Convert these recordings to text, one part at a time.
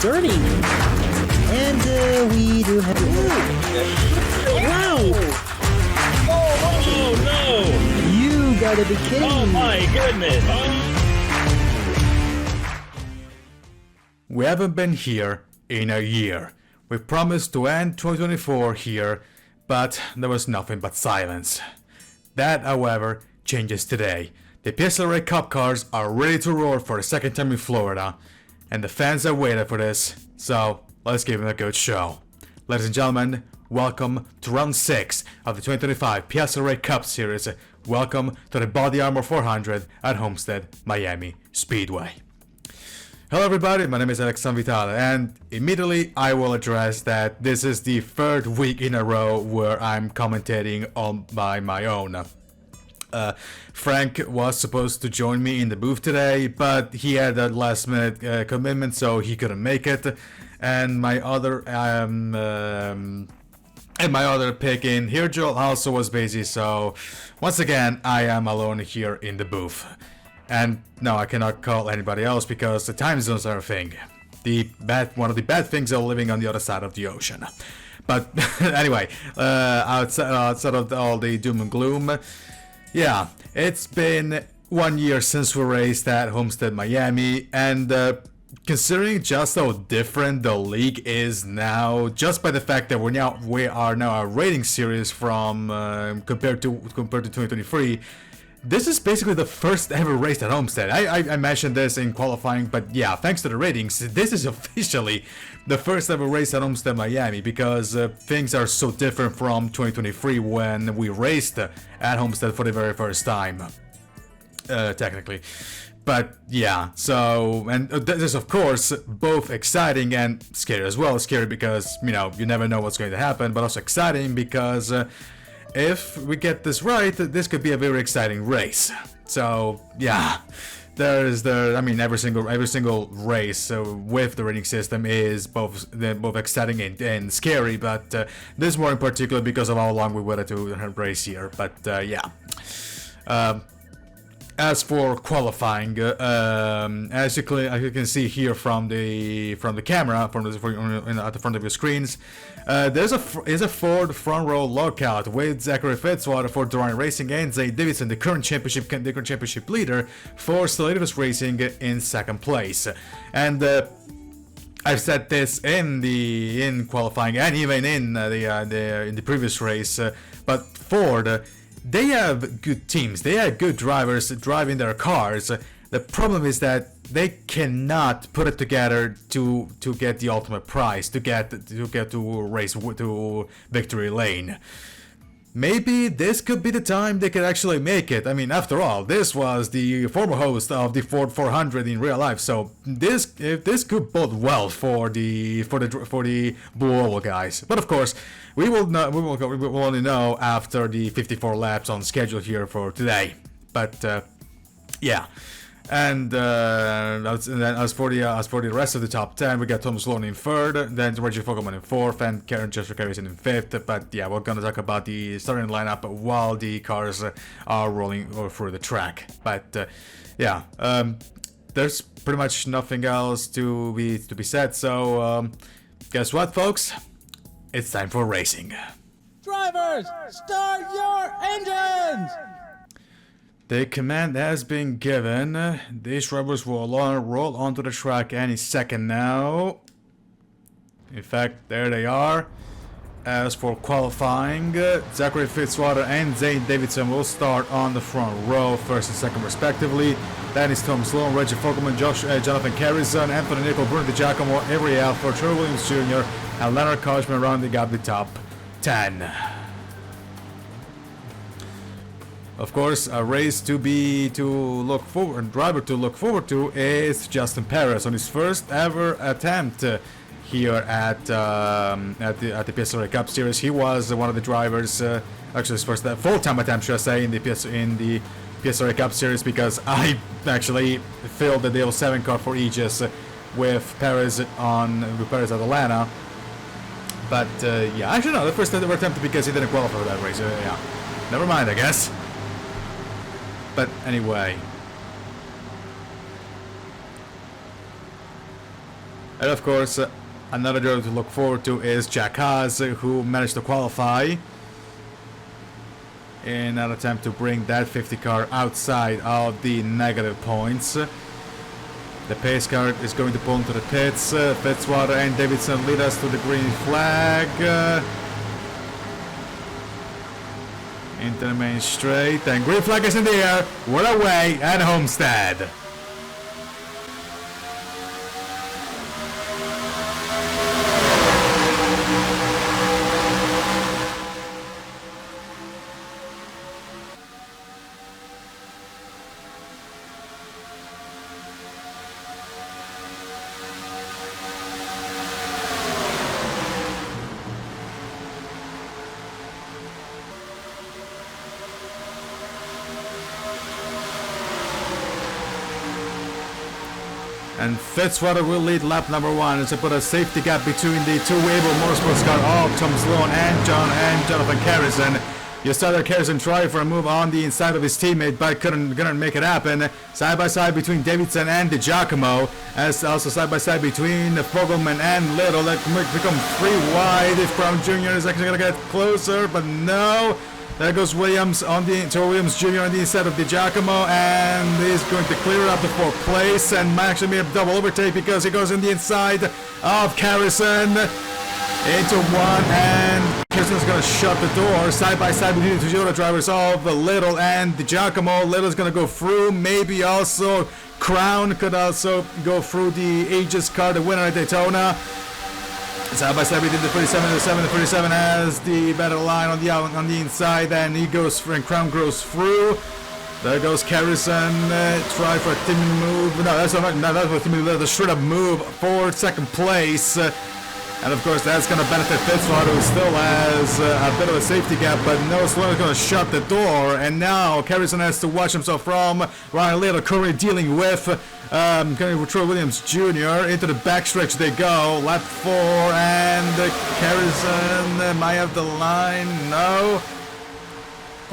dirty. And we do have... Wow! Oh no! You gotta be kidding Oh me. my goodness! We haven't been here in a year. We promised to end 2024 here, but there was nothing but silence. That, however, changes today. The PSRLA Cup cars are ready to roar for the second time in Florida, and the fans are waiting for this, so let's give them a good show. Ladies and gentlemen, welcome to round 6 of the 2025 PSRLA Cup Series. Welcome to the BodyArmor 400 at Homestead-Miami Speedway. Hello everybody, my name is Alexandre Vitale, and immediately I will address that this is the third week in a row where I'm commentating on by my own. Frank was supposed to join me in the booth today, but he had a last minute commitment, so he couldn't make it. And my other pick in here, Joel, also was busy, so once again I am alone here in the booth. And no, I cannot call anybody else because the time zones are a thing. One of the bad things of living on the other side of the ocean. But anyway, outside of all the doom and gloom, yeah, it's been 1 year since we raced at Homestead-Miami, and considering just how different the league is now, just by the fact that we are now a rating series from compared to 2023. This is basically the first ever race at Homestead. I mentioned this in qualifying, but yeah, thanks to the ratings, this is officially the first ever race at Homestead-Miami because things are so different from 2023 when we raced at Homestead for the very first time, technically. But yeah, so, and this is of course both exciting and scary as well. Scary because, you know, you never know what's going to happen, but also exciting because if we get this right, this could be a very exciting race. So yeah, every single race with the rating system is both exciting and scary, but this more in particular because of how long we waited to race here. But yeah. As for qualifying, as you can see here from the camera, at the front of your screens, is a Ford front row lockout with Zachary Fitzwater for Durant Racing and Zane Davidson, the current championship leader, for Stellantis Racing in second place. And I've said this in qualifying and even in the previous race, but Ford, they have good teams, they have good drivers driving their cars. The problem is that they cannot put it together to get the ultimate prize, to get to race to victory lane. Maybe this could be the time they could actually make it. I mean, after all, this was the former host of the Ford 400 in real life, so this could bode well for the Blue Oval guys. But of course, we will only know after the 54 laps on schedule here for today. But yeah. And as for the rest of the top 10, we got Thomas Sloan in third, then Reggie Fogelman in fourth, and Karen Joshua Carrison in fifth. But yeah, we're gonna talk about the starting lineup while the cars are rolling through the track. But yeah, there's pretty much nothing else to be said. So guess what, folks? It's time for racing. Drivers, start your engines! The command has been given. These rubbers will roll onto the track any second now. In fact, there they are. As for qualifying, Zachary Fitzwater and Zane Davidson will start on the front row, first and second respectively. Then is Tom Sloan, Reggie Fogelman, Jonathan Carrison, Anthony Nicol, Bruno Di Giacomo, Avery Alford, Trevor Williams Jr., and Leonard Kochman rounding up the top 10. Of course, a race driver to look forward to is Justin Perez on his first ever attempt here at the PSRLA Cup Series. He was one of the drivers, actually his first full-time attempt, should I say, in the PSRLA Cup Series, because I actually filled the Deal 7 car for Aegis with Perez at Atlanta. But yeah, actually no, the first ever attempt because he didn't qualify for that race. Yeah, never mind, I guess. But anyway, And of course, another driver to look forward to is Jack Haas, who managed to qualify in an attempt to bring that 50 car outside of the negative points. The pace car is going to pull into the pits. Fitzwater and Davidson lead us to the green flag. Into the main straight, and green flag is in the air. We're away at Homestead. And Fitzwater will lead lap number 1 as they put a safety gap between the two able motorsports car of Tom Sloan and Jonathan Carrison. You started Carrison trying for a move on the inside of his teammate, but couldn't make it happen. Side by side between Davidson and DiGiacomo, as also side by side between Fogelman and Little. That become 3 wide if Brown Jr. is actually gonna get closer, but no. There goes Williams on the Williams Jr. on the inside of DiGiacomo, and he's going to clear up the 4th place and might actually make a double overtake because he goes in the inside of Carrison into 1, and Carrison's going to shut the door side by side between the Toyota drivers of Little and DiGiacomo. Little's going to go through, maybe also Crown could also go through the Aegis car, the winner at Daytona. Side by side between the 37 and the 7. The 37 has the better line on the inside, and he goes for, and Crown goes through. There goes Carrison, try for a team move. No, that's not. No, that's what team move. That's a straight up move for 2nd place. And of course, that's going to benefit Fitzwater, who still has a bit of a safety gap, but no, Sloan is going to shut the door. And now Carrison has to watch himself from Ryan Little, currently dealing with Troy Williams Jr. Into the backstretch they go. Lap 4, and Carrison might have the line. No.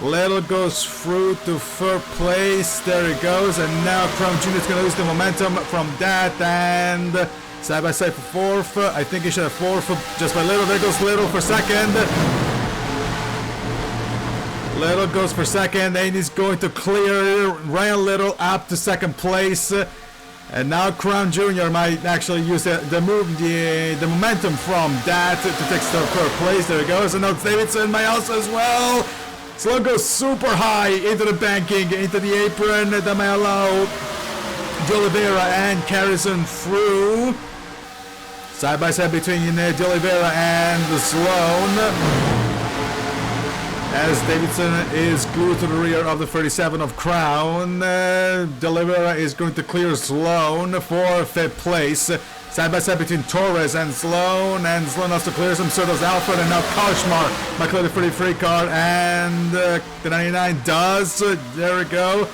Little goes through to 3rd place. There he goes. And now Crown Jr. is going to lose the momentum from that. And side by side for 4th. I think he should have 4th just by Little. There goes Little for 2nd. Little goes for 2nd, and he's going to clear Ryan Little up to 2nd place. And now Crown Jr. might actually use the momentum from that to take the 3rd place. There he goes. And now Davidson might also as well. Sloan goes super high into the banking, into the apron. That might allow De Oliveira and Carrison through. Side by side between De Oliveira and Sloan. As Davidson is glued to the rear of the 37 of Crown. De Oliveira is going to clear Sloan for 5th place. Side by side between Torres and Sloan also clears him. So does Alfred, and now Koshmar might clear the 33 car, and the 99 does. There we go.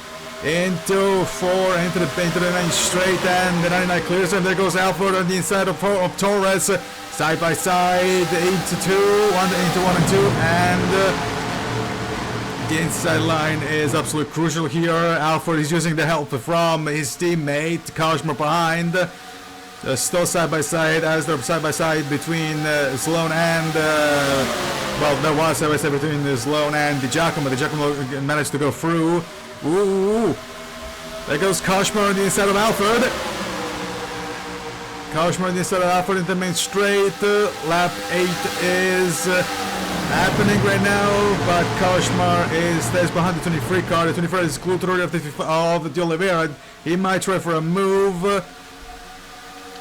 Into 4, into the main straight, and the 99 clears him. There goes Alfred on the inside of Torres. Side by side, into 2, into 1 and 2, and the inside line is absolutely crucial here. Alfred is using the help from his teammate, Koshmar behind. Still side by side, as they're side by side between Sloan and well, there was side by side between Sloan and DiGiacomo. DiGiacomo managed to go through. Ooh, there goes Koshmar on the inside of Alfred. Koshmar on the inside of Alfred into the main straight. Lap 8 is happening right now, but Koshmar stays behind the 23 car. The 23 is glued to the rear of De Oliveira. He might try for a move.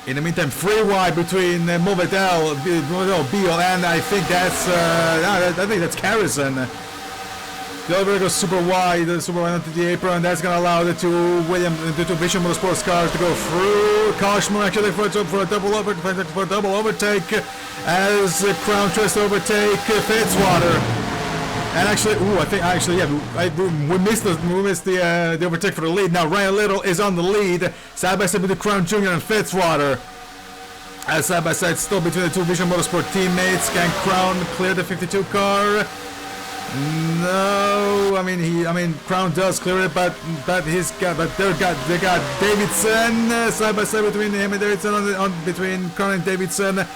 In the meantime, 3 wide between Movedel, Beal, and I think that's Carrison. De Oliveira goes super wide onto the apron. That's going to allow the two Vision Motorsports cars to go through. Koshmar actually for a double overtake as Crown tries to overtake Fitzwater. And actually, we missed the overtake for the lead. Now Ryan Little is on the lead, side by side with the Crown Jr. and Fitzwater. As side by side still between the two Vision Motorsport teammates. Can Crown clear the 52 car? No, I mean Crown does clear it, but they got Davidson side by side between him and Davidson between Crown and Davidson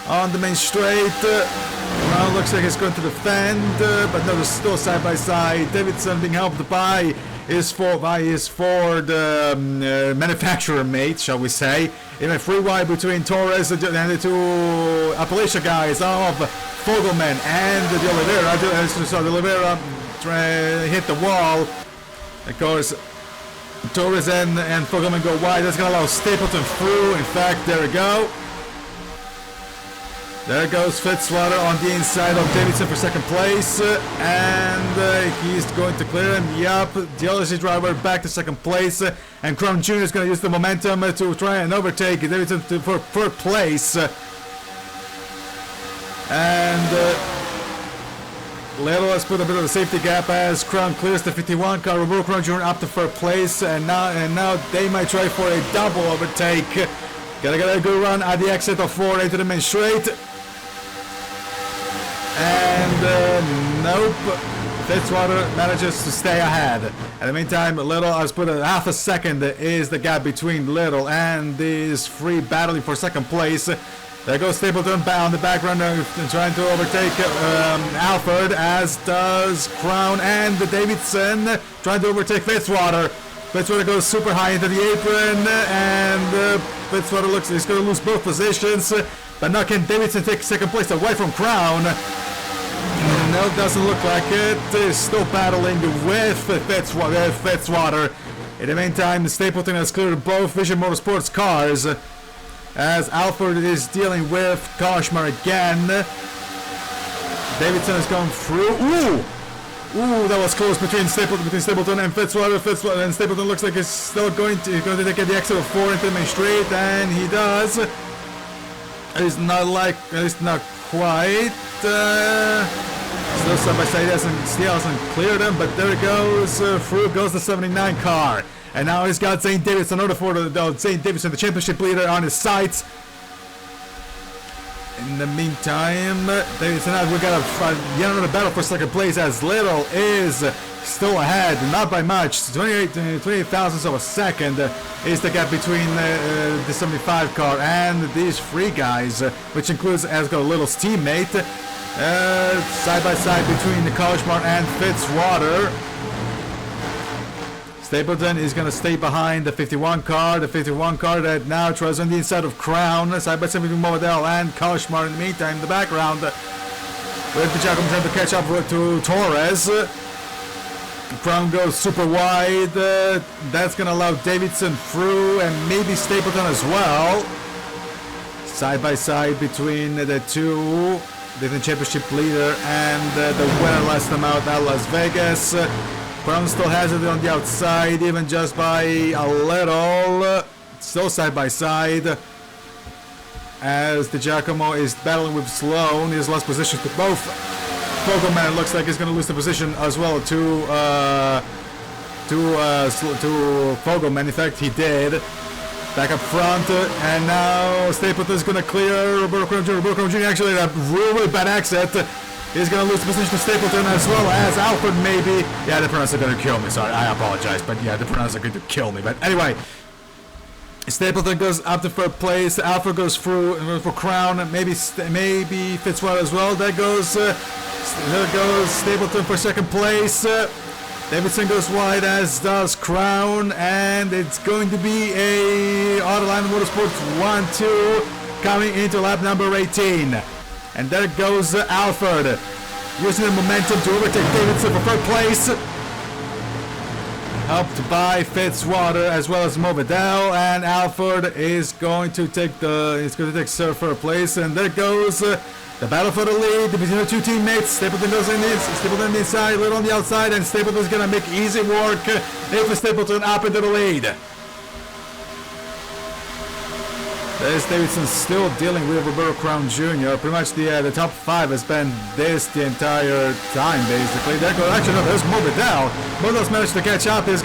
on the main straight. Crown looks like he's going to defend, but no, they're still side by side. Davidson being helped by his Ford manufacturer mate, shall we say. In a free wide between Torres and the two Appalachia guys of Fogelman and the Oliveira. The Oliveira hit the wall. Of course, Torres and Fogelman go wide. That's going to allow Stapleton through. In fact, there we go. There goes Fitzwater on the inside of Davidson for second place, and he's going to clear him. Yup, the LSG driver back to second place, and Crown Jr. is going to use the momentum to try and overtake Davidson for third place. And Little has put a bit of a safety gap as Crown clears the 51 car. Roberto Crown Jr. up to third place, and now they might try for a double overtake. Gotta get a good run at the exit of 4 into the main straight. And nope, Fitzwater manages to stay ahead. In the meantime, Little has put a half a second is the gap between Little and these three battling for second place. There goes Stapleton on the back runner trying to overtake Alford, as does Crown and Davidson trying to overtake Fitzwater. Fitzwater goes super high into the apron, and Fitzwater looks he's going to lose both positions. But now can Davidson take second place away from Crown? No, doesn't look like it. He's still battling with Fitzwater. In the meantime, Stapleton has cleared both Vision Motorsports cars, as Alford is dealing with Kashmar again. Davidson is going through. Ooh, that was close between Stapleton and Fitzwater. And Stapleton looks like he's still going to take the exit of 4 into the main straight, and he does. It's not quite. Still side by side, he hasn't cleared him, but there it goes. Through goes the 79 car. And now he's got Zane Davidson, Zane Davidson, the championship leader, on his sights. In the meantime, Davidson, we got yet another battle for second place, as Little is still ahead, not by much. 28 thousandths of a second is the gap between the 75 car and these three guys, which includes Asgo Little's teammate. Side by side between the Kashmar and Fitzwater. Stapleton is going to stay behind the 51 car. The 51 car that now tries on the inside of Crown. Side by side between Momadel and Kashmar. In the meantime, in the background, with the Giacomo trying to catch up to Torres. Crown goes super wide. That's going to allow Davidson through, and maybe Stapleton as well. Side by side between the two. The championship leader and the winner last time out at Las Vegas. Crown still has it on the outside, even just by a little. Still side by side. As the Giacomo is battling with Sloan, he's lost position to both. Fogelman looks like he's going to lose the position as well to Fogelman. In fact, he did. Back up front, and now Stapleton is going to clear Roberto Crown Jr. Roberto Crown Jr. actually had a really bad exit. He's going to lose the position to Stapleton, as well as Alfred maybe. Yeah, the pronouns are going to kill me. Sorry, I apologize, but yeah, the pronouns are going to kill me. But anyway, Stapleton goes up to third place. Alfred goes through for Crown. Maybe Fitzwater as well. There goes Stapleton for second place. Davidson goes wide, as does Crown, and it's going to be a Autoline Motorsports 1-2 coming into lap number 18. And there goes Alford, using the momentum to overtake Davidson for third place. Helped by Fitzwater as well as Movidel, and Alford is going to take third place, and there goes the battle for the lead between the two teammates. Stapleton goes in Stapleton on the inside, Little on the outside, and Stapleton's gonna make easy work if Stapleton up into the lead. There's Davidson still dealing with Roberto Crown Jr. Pretty much the top 5 has been this the entire time, basically. There goes, actually, no, there's Movidel. Movidel's managed to catch up. He's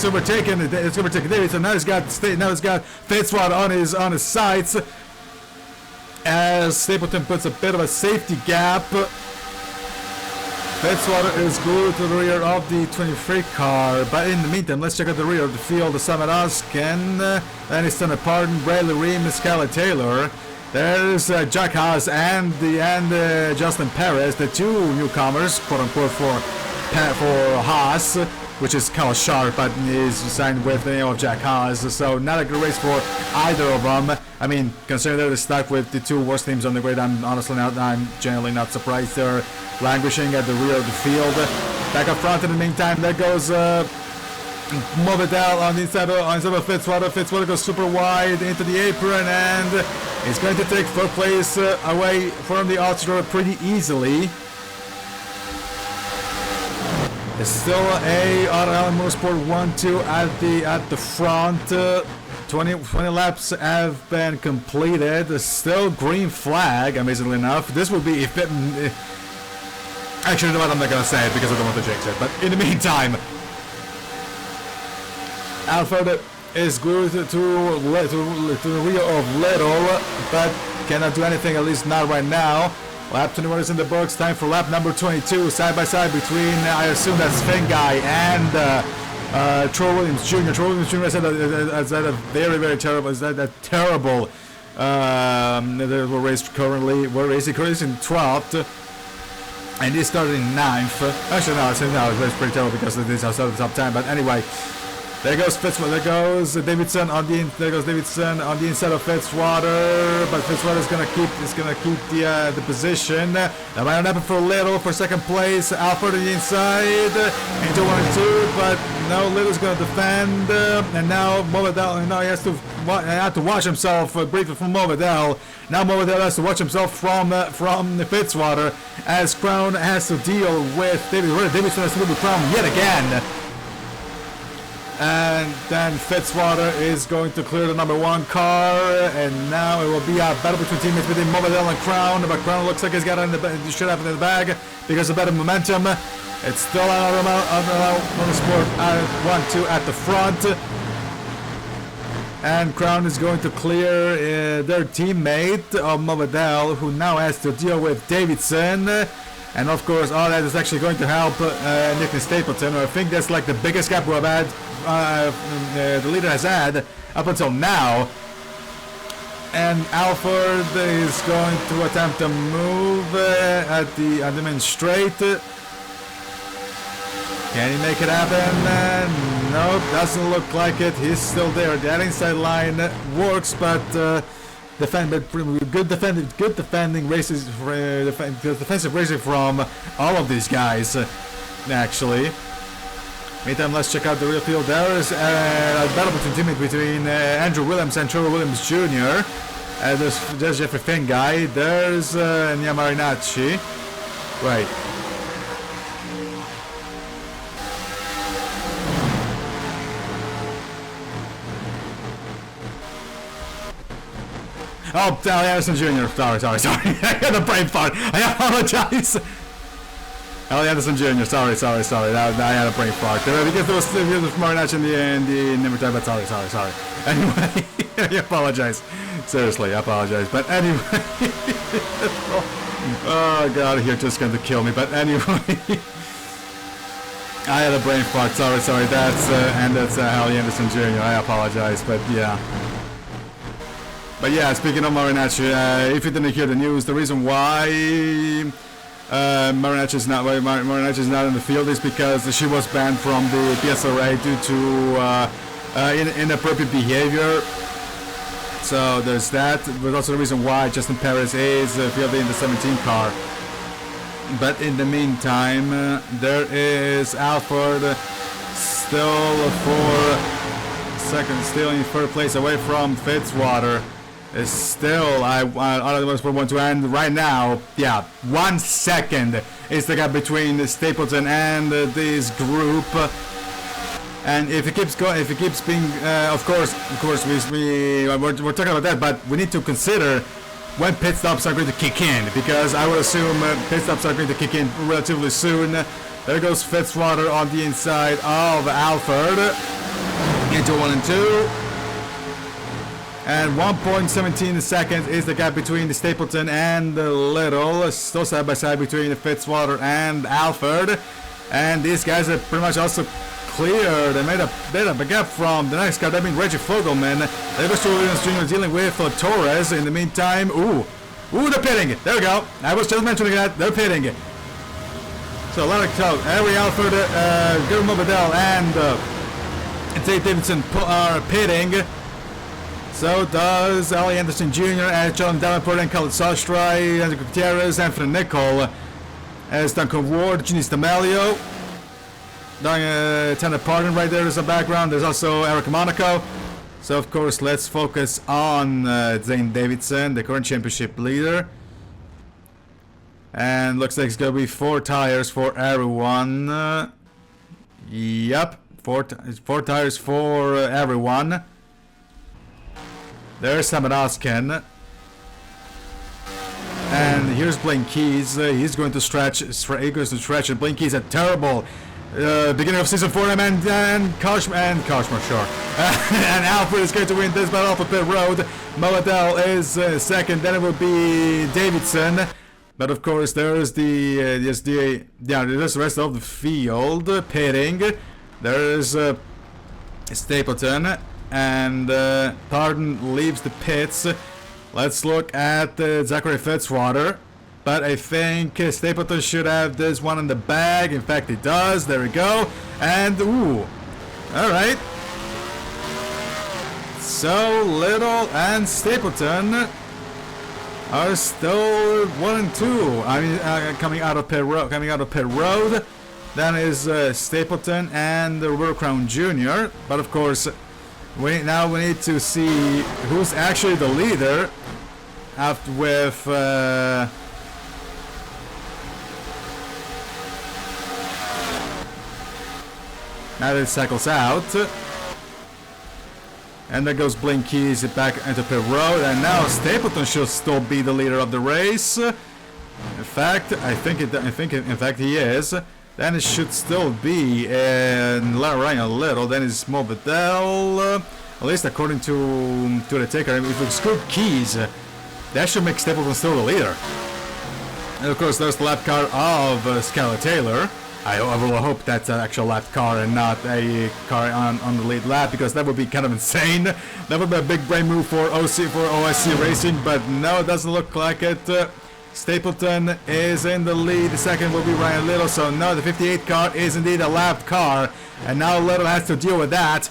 overtaken Davidson. Now he's got Fitzwater on his sights. As Stapleton puts a bit of a safety gap Fitzwater is glued to the rear of the 23 car, but in the meantime, let's check out the rear of the field. Sam Raskin, Aniston Pardon, Bradley Ream, Scarlett Taylor. There's Jack Haas and Justin Perez, the two newcomers, quote unquote, for Haas, which is kind of sharp, but is signed with the name of Jack Haas. So not a good race for either of them. I mean, considering they're stuck with the two worst teams on the grid, I'm generally not surprised they're languishing at the rear of the field. Back up front in the meantime, there goes Movidel on the inside of Fitzwater. Fitzwater goes super wide into the apron, and he's going to take third place away from the outsider pretty easily. It's still a Auto Motorsport 1-2 at the front. 20 laps have been completed. Still green flag, amazingly enough. This will be actually, you know what, I'm not gonna say it because I don't want to jinx it. But in the meantime, Alfred is glued to the rear of Little, but cannot do anything, at least not right now. Lap 21 is in the books. Time for lap number 22, side by side between, I assume that's Finn Guy and Troy Williams Jr. Troy Williams Jr. has had a very terrible, race currently. We're racing in 12th. And he started in 9th. Actually, no, it's pretty terrible because this is outside of the top 10. But anyway, there goes Fitzwater. There goes Davidson on the inside of Fitzwater. But Fitzwater is gonna keep the position. That might not happen for Little for second place. Alfred on the inside into 1 and 2, but no, Little's gonna defend. And now Movidel. Now he has to watch himself briefly from Movidel. Now Movidel has to watch himself from the Fitzwater, as Crown has to deal with Davidson has to deal with Crown yet again. And then Fitzwater is going to clear the number 1 car, and now it will be a battle between teammates between Movidel and Crown. But Crown looks like he's got it should have it in the bag because of better momentum. It's still Auto Motorsport 1-2 at the front. And Crown is going to clear their teammate of Movidel, who now has to deal with Davidson. And of course, all that is actually going to help Nick Stapleton. I think that's like the biggest gap we've had, the leader has had up until now. And Alford is going to attempt to move at the main straight. Can he make it happen? Nope, doesn't look like it. He's still there. That inside line works, but good defending races, defensive racing from all of these guys, actually. Meantime, let's check out the real field. There is a battle between Andrew Williams and Trevor Williams Jr. There's Jeffrey Finn Guy. There's Nia Marinacci. Right. Oh, Ellie Anderson Jr. Sorry. I had a brain fart. I apologize. Ellie Anderson Jr. Sorry. I had a brain fart. Because there was Marinacci in the number time, but sorry. Anyway, I apologize. Seriously, I apologize. But anyway. Oh, God, you're just going to kill me. But anyway. I had a brain fart. Sorry. That's Ellie Anderson Jr. I apologize. But yeah. But yeah, speaking of Marinacci, if you didn't hear the news, the reason why Marinacci is not in the field is because she was banned from the PSRLA due to inappropriate behavior. So there's that, but also the reason why Justin Perez is fielding the 17 car. But in the meantime, there is Alford still in third place away from Fitzwater. Is still I don't want to end right now. Yeah, 1 second is the gap between Stapleton and this group. And if it keeps being, of course, we're talking about that, but we need to consider when pit stops are going to kick in, because I would assume pit stops are going to kick in relatively soon. There goes Fitzwater on the inside of Alford into 1 and 2. And 1.17 seconds is the gap between the Stapleton and the Little. Still side by side between the Fitzwater and Alford. And these guys are pretty much also cleared. They made a bit of a gap from the next guy, that being Reggie Fogelman. There goes Williams Jr. dealing with Torres. In the meantime, ooh, they're pitting. There we go. I was just mentioning that. They're pitting. So, Harry Alford, Guillermo Bedell, and Tate Davidson are pitting. So does Ali Anderson Jr., as John Davenport and Khaled Sastry, Andrew Gutierrez, Anthony Nicol, as Duncan Ward, Ginny Stamelio, Tanner Pardon right there is a background. There's also Eric Monaco. So of course, let's focus on Zane Davidson, the current championship leader. And looks like it's gonna be 4 tires for everyone. Yep, four tires for everyone. There's Samanaskin. And here's Blaine Keys. He's going to stretch. And Blaine Keys a terrible beginning of season 4. And Koshmar, sure. And Alfred is going to win this battle off of pit road. Moadell is second. Then it will be Davidson. But of course, there's there's the rest of the field pitting. There's Stapleton. And Pardon leaves the pits. Let's look at Zachary Fitzwater. But I think Stapleton should have this one in the bag. In fact, he does. There we go. And, ooh. Alright. So, Little and Stapleton are still 1 and 2. I mean, coming out of pit road. Then is Stapleton and Roberto Crown Jr. But of course, we need to see who's actually the leader. After with now that it cycles out. And there goes Blaine Keys back into pit road, and now Stapleton should still be the leader of the race. In fact, I think he is. Then it should still be Ryan Little. Then it's Mo Bedell, at least according to the ticker. I mean, if we exclude Keys, that should make Stapleton still the leader. And of course, there's the lap car of Skylar Taylor. I will hope that's an actual lap car and not a car on the lead lap, because that would be kind of insane. That would be a big brain move for OSC Racing, but no, it doesn't look like it. Stapleton is in the lead. The second will be Ryan Little. So no, the 58 car is indeed a lapped car, and now Little has to deal with that.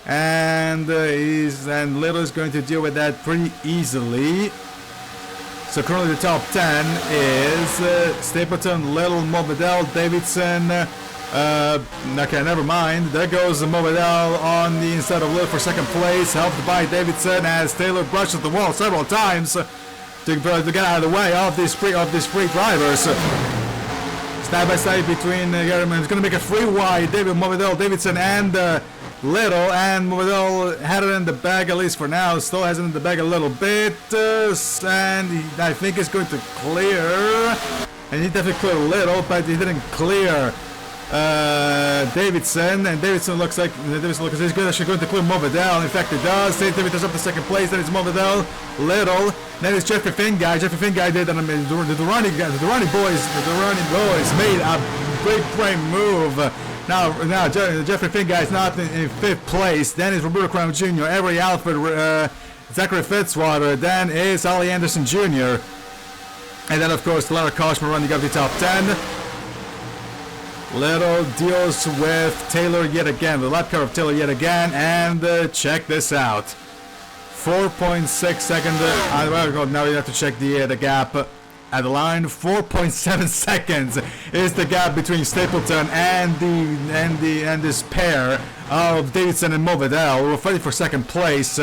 And Little is going to deal with that pretty easily. So currently the top 10 is Stapleton, Little, Movedell, Davidson. Okay, never mind. There goes Movedell on the inside of Little for second place, helped by Davidson as Taylor brushes the wall several times to get out of the way of these three drivers. Side by side between Garriman. It's going to make a free wide. Movedell, Davidson, and Little, and Movedell had it in the bag, at least for now. Still has it in the bag a little bit, and I think it's going to clear. And he definitely cleared Little, but he didn't clear Davidson. And Davidson looks like he's actually going to clear Movedell. In fact, he does. St. David's up to second place. Then it's Movedell, Little. Then it's Jeffrey Finguy. Jeffrey Finguy did, and I mean, the Durrani boys made a big brain move. Now Jeffrey Finguy is not in fifth place. Then is Roberto Crown Jr., Avery Alford, Zachary Fitzwater. Then is Ali Anderson Jr. And then, of course, Lara Koshmar running up the top 10. Little deals with Taylor yet again, the lap car of Taylor yet again. And check this out. 4.6 seconds. Now you have to check the gap. At the line, 4.7 seconds is the gap between Stapleton and this pair of Davidson and Movedell. We're fighting for second place.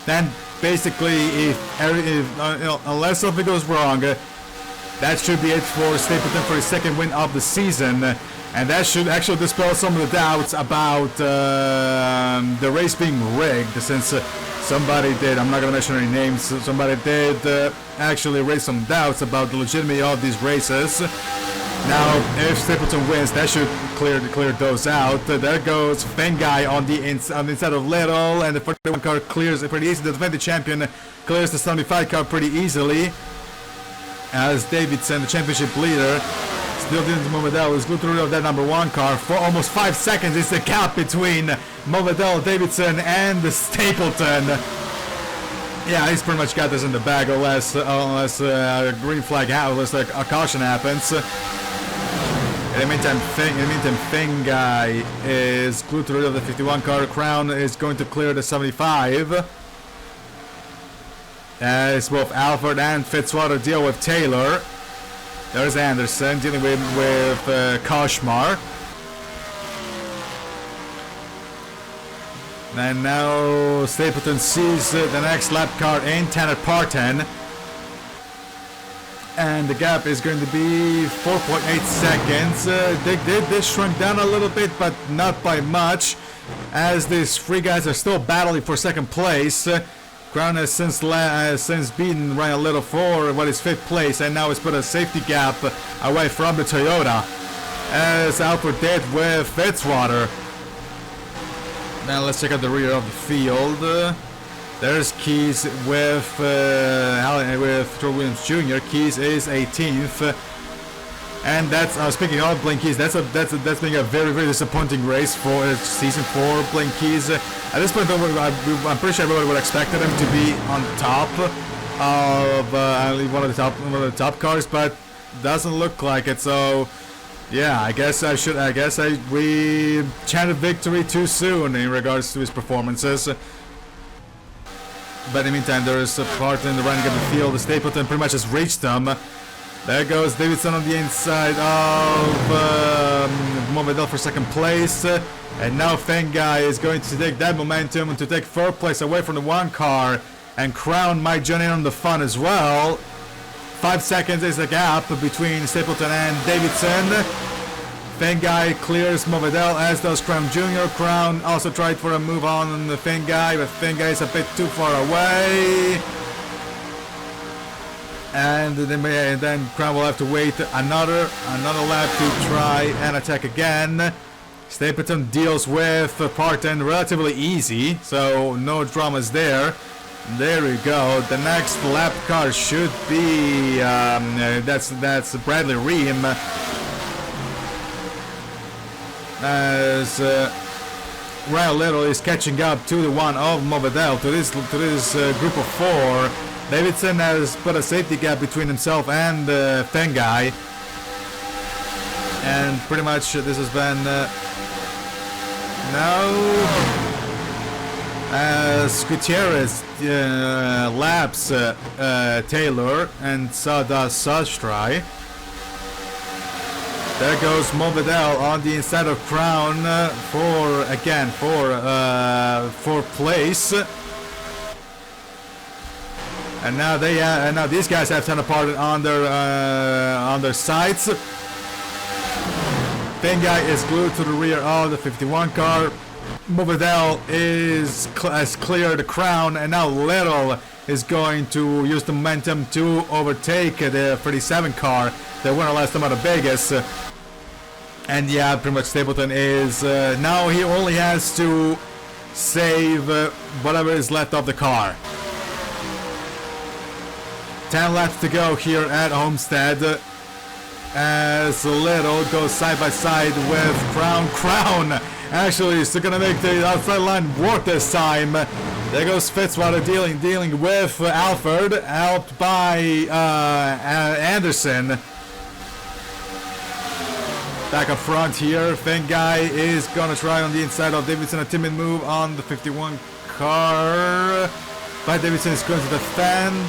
Then basically, unless something goes wrong, that should be it for Stapleton for his second win of the season, and that should actually dispel some of the doubts about the race being rigged, since somebody did, I'm not going to mention any names, somebody did actually raise some doubts about the legitimacy of these races. Now, if Stapleton wins, that should clear those out. There goes Fengai on the inside of Little, and the 41 car clears it pretty easy. The defending champion clears the 75 car pretty easily. As Davidson, the championship leader, still dealing with Movedel, is glued to the rear of that number 1 car for almost 5 seconds. It's the gap between Movedel, Davidson, and the Stapleton. Yeah, he's pretty much got this in the bag, unless a green flag happens, unless a caution happens. In the meantime, Fengai is glued to the rear of the 51 car. Crown is going to clear the 75. As both Alfred and Fitzwater deal with Taylor. There's Anderson dealing with Koshmar. And now Stapleton sees the next lap car in Tanner Parton. And the gap is going to be 4.8 seconds. This shrunk down a little bit, but not by much. As these three guys are still battling for second place. Crown has since beaten Ryan Little for what is 5th place, and now has put a safety gap away from the Toyota. As Alfred did with Fitzwater. Now let's check out the rear of the field. There's Keys with Troy Williams Jr. Keys is 18th, and that's speaking of Blaine Keys. That's being a very disappointing race for season 4. Blaine Keys. At this point, I'm pretty sure everybody would have expected him to be on top of one of the top cars, but doesn't look like it. So. Yeah, I guess we chanted victory too soon in regards to his performances. But in the meantime, there is a part in the running of the field. The Stapleton pretty much has reached them. There goes Davidson on the inside of Movedel for second place. And now Fengai is going to take that momentum and to take 3rd place away from the 1 car. And Crown might join in on the fun as well. 5 seconds is the gap between Stapleton and Davidson. Fengai clears Movedel, as does Crown Jr. Crown also tried for a move on the Fengai, but Fengai is a bit too far away. And then Crown will have to wait another lap to try and attack again. Stapleton deals with Parton relatively easy, so no dramas there. There we go. The next lap car should be that's Bradley Ream. As Ryan Little is catching up to the one of Movedel, to this group of 4. Davidson has put a safety gap between himself and Fengai, and pretty much this has been now. As Gutierrez laps Taylor, and so does Sastry. There goes Movedel on the inside of Crown for 4th place. And now now these guys have Tanner Parton on their sides. Fengai is glued to the rear of the 51 car. Movedel has cleared the Crown, and now Little is going to use the momentum to overtake the 37 car, the winner last time out of Vegas. And yeah, pretty much Stapleton is now he only has to save whatever is left of the car. 10 laps to go here at Homestead. As Little goes side by side with Crown. Crown actually is gonna make the outside line work this time. There goes Fitzwater dealing with Alfred, helped by Anderson. Back up front here, Fengai is gonna try on the inside of Davidson, a timid move on the 51 car. But Davidson is going to defend.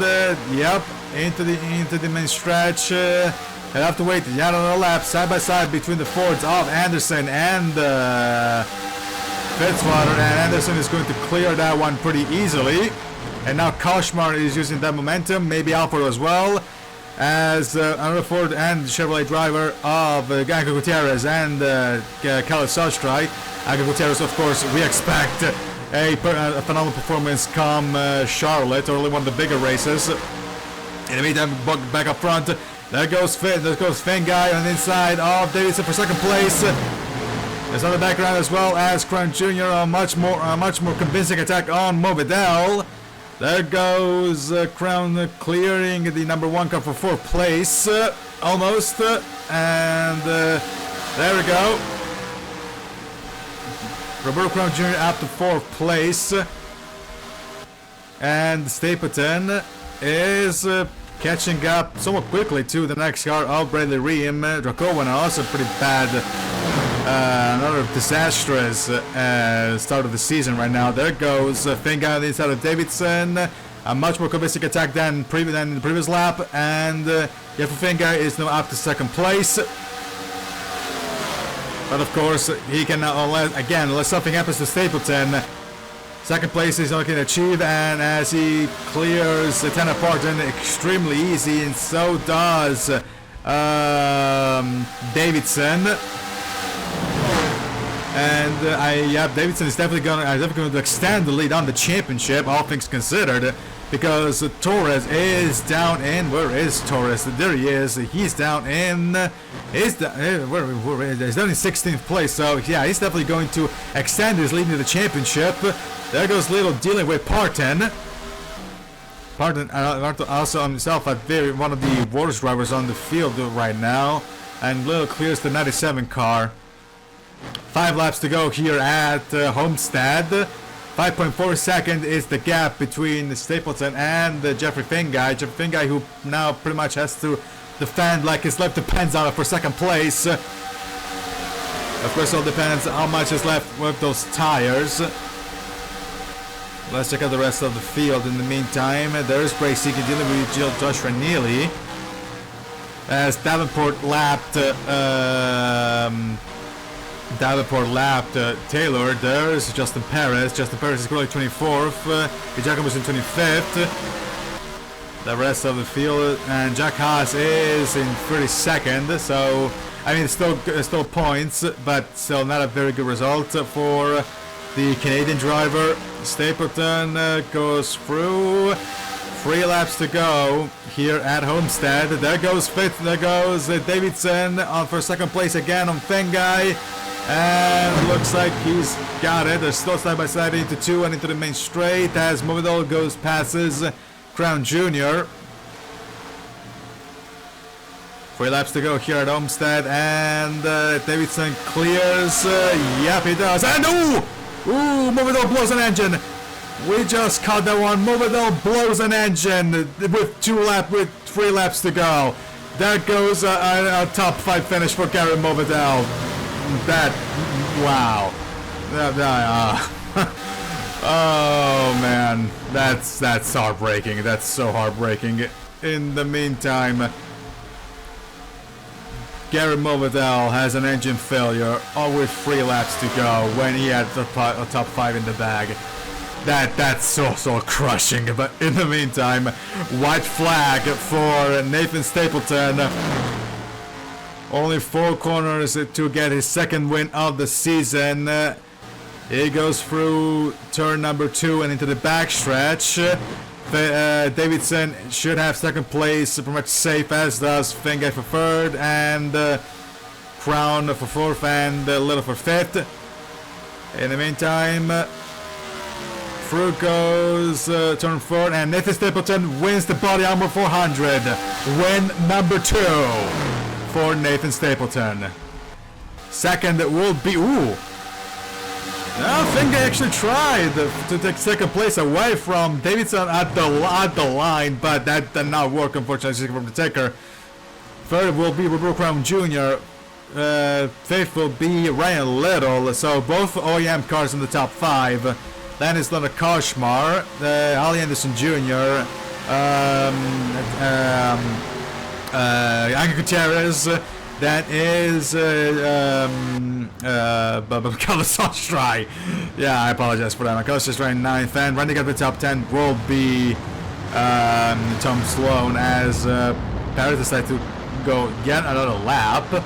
Yep, into the main stretch. He'll have to wait yet another lap side by side between the Fords of Anderson and Fitzwater, and Anderson is going to clear that one pretty easily. And now Koshmar is using that momentum, maybe Alfred as well, as another Ford and Chevrolet driver of Agha Gutierrez and Khaled Sastry. Agha Gutierrez, of course, we expect a phenomenal performance come Charlotte, or one of the bigger races. In the meantime, back up front, There goes Finn Guy on the inside of Davidson for second place. There's on the background as well as Crown Jr. a much more convincing attack on Movidel. There goes Crown clearing the number 1 car for 4th place, almost, and there we go. Roberto Crown Jr. up to 4th place, and Stapleton is catching up somewhat quickly to the next car of Bradley Ream. Dracovan also pretty bad. Another disastrous start of the season right now. There goes Finn Guy on the inside of Davidson. A much more convincing attack than in the previous lap. And Jeffrey Finn Guy is now up to 2nd place. But of course, he can unless something happens to Stapleton, 2nd place is not going to achieve. And as he clears Tanner Parton extremely easy, and so does Davidson. And Davidson is definitely going to extend the lead on the championship, all things considered, because Torres is down in. Where is Torres? There he is. He's down in. He's down in 16th place. So yeah, he's definitely going to extend his lead into the championship. There goes Little dealing with Parton. Parton also himself one of the worst drivers on the field right now, and Little clears the 97 car. 5 laps to go here at Homestead. 5.4 seconds is the gap between Stapleton and Jeffrey Finn Guy. Jeffrey Finn Guy, who now pretty much has to defend like his life depends on it for 2nd place. Of course, it all depends how much is left with those tires. Let's check out the rest of the field. In the meantime, there's Bray Seeking dealing with Joshua Neely. As Davenport lapped Taylor. There's Justin Perez. Justin Perez is currently 24th. Jacobs in 25th. The rest of the field, and Jack Haas is in 32nd. So I mean, it's still points, but still not a very good result for the Canadian driver. Stapleton goes through. 3 laps to go here at Homestead. There goes fifth. There goes Davidson on for 2nd place again on Finn Guy. And looks like he's got it. They're still side by side into 2 and into the main straight as Movidal passes Crown Jr. 3 laps to go here at Homestead, and Davidson clears. Yep, he does. And Movidal blows an engine. We just caught that one. Movidal blows an engine with 3 laps to go. There goes a top 5 finish for Gary Movidal. Wow. Oh man, that's heartbreaking. That's so heartbreaking. In the meantime, Gary Movidal has an engine failure, all with 3 laps to go when he had a top 5 in the bag. That's so crushing. But in the meantime, white flag for Nathan Stapleton. Only 4 corners to get his 2nd win of the season. He goes through turn number 2 and into the backstretch. Davidson should have 2nd place, pretty much safe, as does Finn Guy for 3rd, and Crown for 4th, and Little for 5th. In the meantime, through goes turn 4, and Nathan Stapleton wins the BodyArmor 400. Win number 2 for Nathan Stapleton. 2nd will be I think I actually tried to take 2nd place away from Davidson at the line, but that did not work, unfortunately, from the taker. 3rd will be Roberto Crown Jr. 5th will be Ryan Little. So both OEM cars in the top 5. Then it's Leonard Koshmar, Ali Anderson Jr., Angel Gutierrez. That is Kalasostrai. Yeah, I apologize for that. Kalasostrai 9th, and running up the top 10 will be Tom Sloan, as Paris decided to go yet another lap.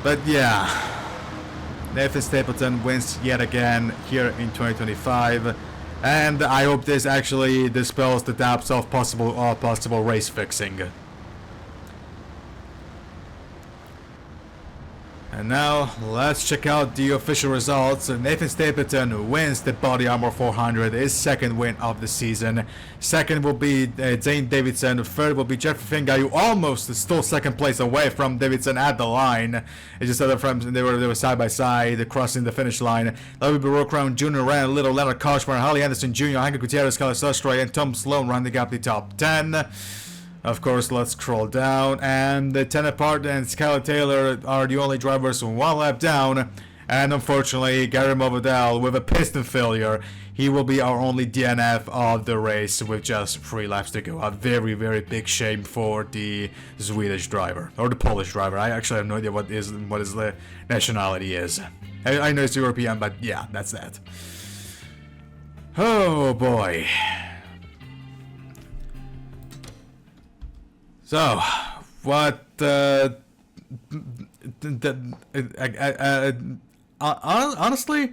But yeah, Nathan Stapleton wins yet again here in 2025. And I hope this actually dispels the doubts of possible race fixing. And now, let's check out the official results. Nathan Stapleton wins the BodyArmor 400, his second win of the season. Second will be Zane Davidson. Third will be Jeffrey Finga, who almost stole second place away from Davidson at the line. It's just that they were side by side, crossing the finish line. That would be Roe Crown Jr., Ryan Little, Leonard Koshmar, Holly Anderson Jr., Hank Gutierrez, Carlos Sostroy, and Tom Sloan rounding up the top 10. Of course, let's scroll down, and Tanner Parton and Skylar Taylor are the only drivers one lap down, and unfortunately, Gary Movedell with a piston failure, he will be our only DNF of the race with just 3 laps to go. A very, very big shame for the Swedish driver, or the Polish driver. I actually have no idea what his nationality is. I know it's European, but yeah, that's that. Oh boy. So, what, honestly,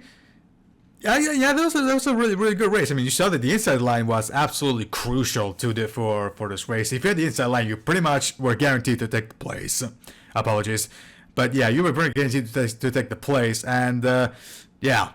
yeah, that was a really good race. I mean, you saw that the inside line was absolutely crucial for this race. If you had the inside line, you pretty much were guaranteed to take the place. Apologies. But yeah, you were pretty guaranteed to take the place, and, yeah.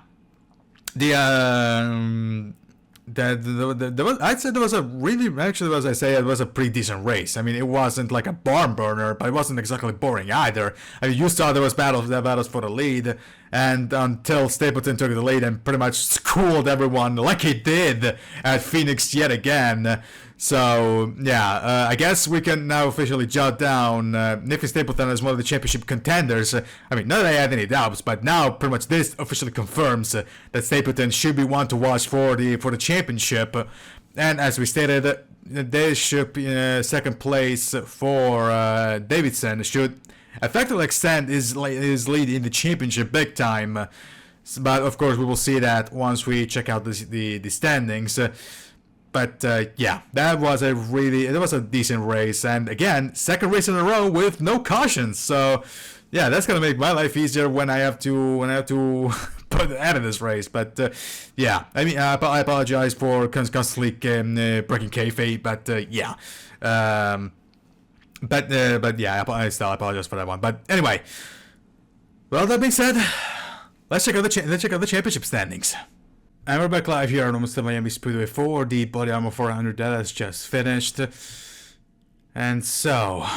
I'd say there was a really, actually, as I say, it was a pretty decent race. I mean, it wasn't like a barn burner, but it wasn't exactly boring either. I mean, you saw there was battles for the lead, and until Stapleton took the lead and pretty much schooled everyone like he did at Phoenix yet again. So, yeah, I guess we can now officially jot down Nathan Stapleton as one of the championship contenders. I mean, not that I had any doubts, but now pretty much this officially confirms that Stapleton should be one to watch for the championship. And as we stated, they should be second place for Davidson should effectively extend his lead in the championship big time. But of course, we will see that once we check out the standings. But yeah, that was a decent race, and again, second race in a row with no cautions. So yeah, that's gonna make my life easier when I have to put add in this race. But yeah, I mean, I apologize for constantly breaking kayfabe, but yeah, but yeah, I still apologize for that one. But anyway, well, that being said, let's check out the championship standings. And we're back live here on Homestead-Miami Speedway for the BodyArmor 400 that has just finished. And so,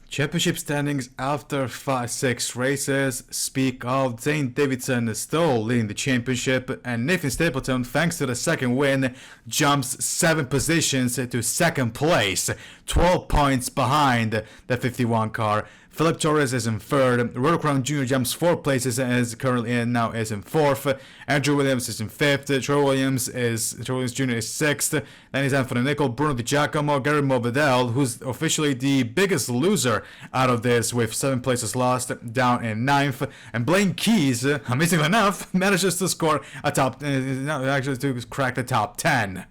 championship standings after 6 races speak of Zane Davidson still leading the championship, and Nathan Stapleton, thanks to the second win, jumps 7 positions to second place, 12 points behind the 51 car. Philip Torres is in third. Roe Crown Jr. jumps 4 places and is currently is in fourth. Andrew Williams is in fifth. Troy Williams Jr. is sixth. Then is Anthony Nicol, Bruno Di Giacomo, Gary Movedell, who's officially the biggest loser out of this with 7 places lost, down in ninth. And Blaine Keys, amazingly enough, manages to score to crack the top 10.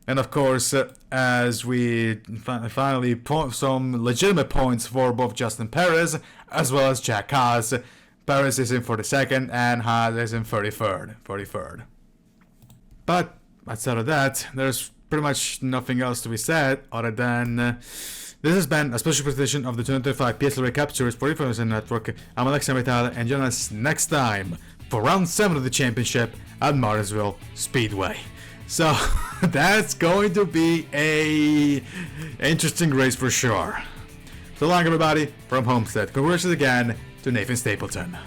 And of course, as we finally point some legitimate points for both Justin Perez as well as Jack Haas. Perez is in 42nd and Haas is in 43rd. But outside of that, there's pretty much nothing else to be said other than this has been a special presentation of the 2025 PSRLA Cup Series for Information Network. I'm Alexei Vitale, and join us next time for round 7 of the championship at Martinsville Speedway. So that's going to be a interesting race for sure. So long, everybody, from Homestead. Congratulations again to Nathan Stapleton.